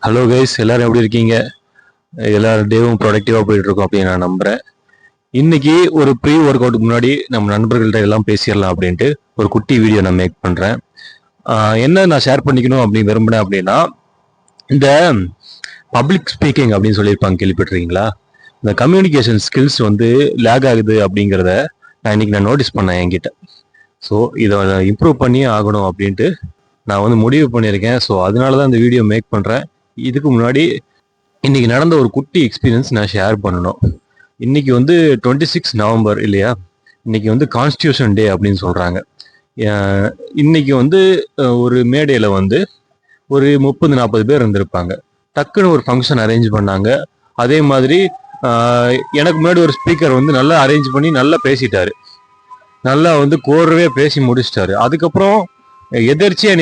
Hello guys, எல்லாரும் எப்படி இருக்கீங்க? எல்லாரும் டேவும் ப்ரொடக்டிவாக போயிட்டு இருக்கோம் அப்படின்னு நான் நம்புறேன். இன்னைக்கு ஒரு ப்ரீ ஒர்க் அவுட்டுக்கு முன்னாடி நம்ம நண்பர்கள்ட்ட எல்லாம் பேசிடலாம் அப்படின்ட்டு ஒரு குட்டி வீடியோ நான் மேக் பண்றேன். என்ன நான் ஷேர் பண்ணிக்கணும் அப்படின்னு விரும்பினேன் அப்படின்னா, இந்த பப்ளிக் ஸ்பீக்கிங் அப்படின்னு சொல்லியிருப்பாங்க, கேள்விப்பட்டிருக்கீங்களா? இந்த கம்யூனிகேஷன் ஸ்கில்ஸ் வந்து லேக் ஆகுது அப்படிங்கிறத நான் நோட்டீஸ் பண்ணேன் என்கிட்ட. ஸோ இதை இம்ப்ரூவ் பண்ணியே ஆகணும் அப்படின்ட்டு நான் வந்து முடிவு பண்ணியிருக்கேன். ஸோ அதனால தான் இந்த வீடியோ மேக் பண்ணுறேன். இதுக்கு முன்னாடி இன்னைக்கு நடந்த ஒரு குட்டி எக்ஸ்பீரியன்ஸ் நான் ஷேர் பண்ணணும். இன்னைக்கு வந்து 26 நவம்பர் இல்லையா? இன்னைக்கு வந்து கான்ஸ்டியூஷன் டே அப்படின்னு சொல்றாங்க. இன்னைக்கு வந்து ஒரு மேடையில வந்து ஒரு 30-40 பேர் இருந்திருப்பாங்க. டக்குன்னு ஒரு ஃபங்க்ஷன் அரேஞ்ச் பண்ணாங்க. அதே மாதிரி எனக்கு முன்னாடி ஒரு ஸ்பீக்கர் வந்து நல்லா அரேஞ்ச் பண்ணி நல்லா பேசிட்டாரு. நல்லா வந்து கோர்வே பேசி முடிச்சிட்டாரு. அதுக்கப்புறம் எதிர்ச்சியா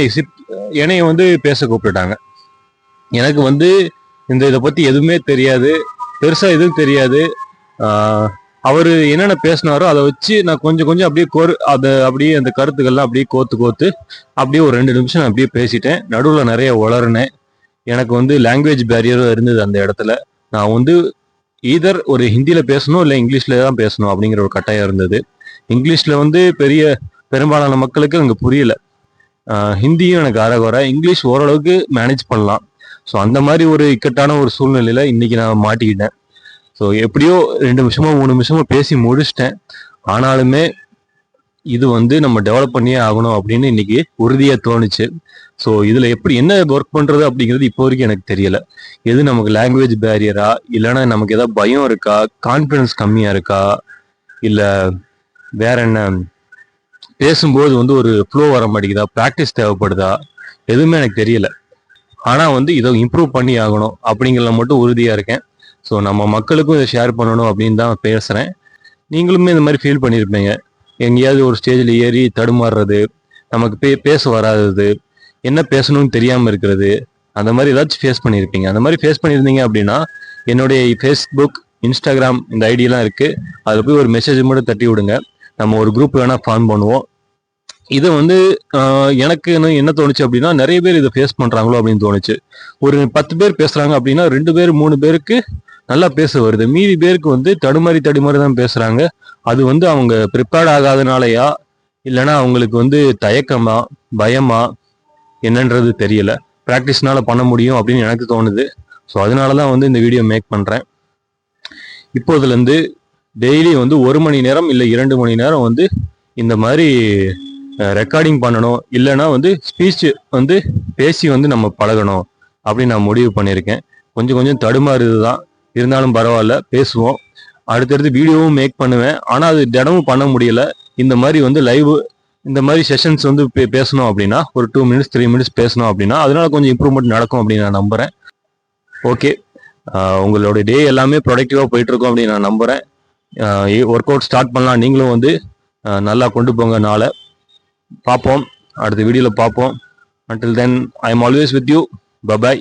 என்னைய வந்து பேச கூப்பிட்டுட்டாங்க. எனக்கு வந்து இதை பத்தி எதுவுமே தெரியாது, பெருசா எதுவும் தெரியாது. அவரு என்னென்ன பேசினாரோ அதை வச்சு நான் கொஞ்சம் கொஞ்சம் அப்படியே அதை அப்படியே அந்த கருத்துக்கள்லாம் அப்படியே கோத்து அப்படியே ஒரு 2 நிமிஷம் அப்படியே பேசிட்டேன். நடுவில் நிறைய உளறினேன். எனக்கு வந்து லாங்குவேஜ் பேரியரும் இருந்தது அந்த இடத்துல. நான் வந்து ஈதர் ஒரு ஹிந்தியில பேசணும் இல்லை இங்கிலீஷ்ல தான் பேசணும் அப்படிங்கிற ஒரு கட்டாயம் இருந்தது. இங்கிலீஷ்ல வந்து பெரும்பாலான மக்களுக்கு அங்கே புரியல. ஹிந்தியும் எனக்கு அரைகுறை, இங்கிலீஷ் ஓரளவுக்கு மேனேஜ் பண்ணலாம். ஸோ அந்த மாதிரி ஒரு இக்கட்டான ஒரு சூழ்நிலையில இன்னைக்கு நான் மாட்டிக்கிட்டேன். ஸோ எப்படியோ 2 நிமிஷமோ 3 நிமிஷமோ பேசி முடிச்சிட்டேன். ஆனாலுமே இது வந்து நம்ம டெவலப் பண்ணியே ஆகணும் அப்படின்னு இன்னைக்கு உறுதியா தோணுச்சு. ஸோ இதுல எப்படி என்ன ஒர்க் பண்றது அப்படிங்கிறது இப்போ வரைக்கும் எனக்கு தெரியல. எது நமக்கு லாங்குவேஜ் பேரியரா, இல்லைன்னா நமக்கு ஏதாவது பயம் இருக்கா, கான்ஃபிடன்ஸ் கம்மியா இருக்கா, இல்ல வேற என்ன, பேசும்போது வந்து ஒரு ஃப்ளோ வர மாட்டேங்குதா, ப்ராக்டிஸ் தேவைப்படுதா, எதுவுமே எனக்கு தெரியல. ஆனா வந்து இதை இம்ப்ரூவ் பண்ணி ஆகணும் அப்படிங்கிறத மட்டும் உறுதியா இருக்கேன். ஸோ நம்ம மக்களுக்கும் இதை ஷேர் பண்ணணும் அப்படின்னு தான் பேசுறேன். நீங்களுமே இந்த மாதிரி ஃபீல் பண்ணியிருப்பீங்க. எங்கேயாவது ஒரு ஸ்டேஜில் ஏறி தடுமாறுறது, நமக்கு பேச வராதது, என்ன பேசணும்னு தெரியாமல் இருக்கிறது, அந்த மாதிரி ஏதாச்சும் ஃபேஸ் பண்ணியிருப்பீங்க. அந்த மாதிரி ஃபேஸ் பண்ணியிருந்தீங்க அப்படின்னா என்னுடைய ஃபேஸ்புக், இன்ஸ்டாகிராம் இந்த ஐடியெல்லாம் இருக்கு. அதில் போய் ஒரு மெசேஜ் மட்டும் தட்டி விடுங்க. நம்ம ஒரு குரூப் வேணா ஃபார்ம் பண்ணுவோம். இதை வந்து எனக்கு என்ன தோணுச்சு அப்படின்னா, நிறைய பேர் இதை ஃபேஸ் பண்றாங்களோ அப்படின்னு தோணுச்சு. ஒரு 10 பேர் பேசுறாங்க அப்படின்னா 2 பேர் 3 பேருக்கு நல்லா பேச வருது. மீதி பேருக்கு வந்து தடுமாறி தான் பேசுறாங்க. அது வந்து அவங்க ப்ரிப்பேர்ட் ஆகாதனாலயா, இல்லைன்னா அவங்களுக்கு வந்து தயக்கமா, பயமா, என்னன்றது தெரியல. ப்ராக்டிஸ்னால பண்ண முடியும் அப்படின்னு எனக்கு தோணுது. ஸோ அதனாலதான் வந்து இந்த வீடியோ மேக் பண்றேன். இப்போதுல இருந்து டெய்லி வந்து 1 மணி நேரம் இல்லை 2 மணி நேரம் வந்து இந்த மாதிரி ரெக்கார்டிங் பண்ணணும், இல்லைன்னா வந்து ஸ்பீச் வந்து பேசி வந்து நம்ம பழகணும் அப்படின்னு நான் முடிவு பண்ணியிருக்கேன். கொஞ்சம் கொஞ்சம் தடுமாறுது தான், இருந்தாலும் பரவாயில்ல, பேசுவோம். அடுத்தடுத்து வீடியோவும் மேக் பண்ணுவேன். ஆனால் அது தினமும் பண்ண முடியல. இந்த மாதிரி வந்து லைவ், இந்த மாதிரி செஷன்ஸ் வந்து பேசணும் அப்படின்னா ஒரு 2 மினிட்ஸ் 3 மினிட்ஸ் பேசணும் அப்படின்னா அதனால கொஞ்சம் இம்ப்ரூவ்மெண்ட் நடக்கும் அப்படின்னு நான் நம்புறேன். ஓகே, உங்களோட டே எல்லாமே ப்ரொடக்டிவாக போயிட்டு இருக்கும் அப்படின்னு நான் நம்புறேன். ஒர்க் அவுட் ஸ்டார்ட் பண்ணலாம். நீங்களும் வந்து நல்லா கொண்டு போங்க. நாளை பார்ப்போம், அடுத்த வீடியோவில் பார்ப்போம். Until then, I am always with you. Bye bye.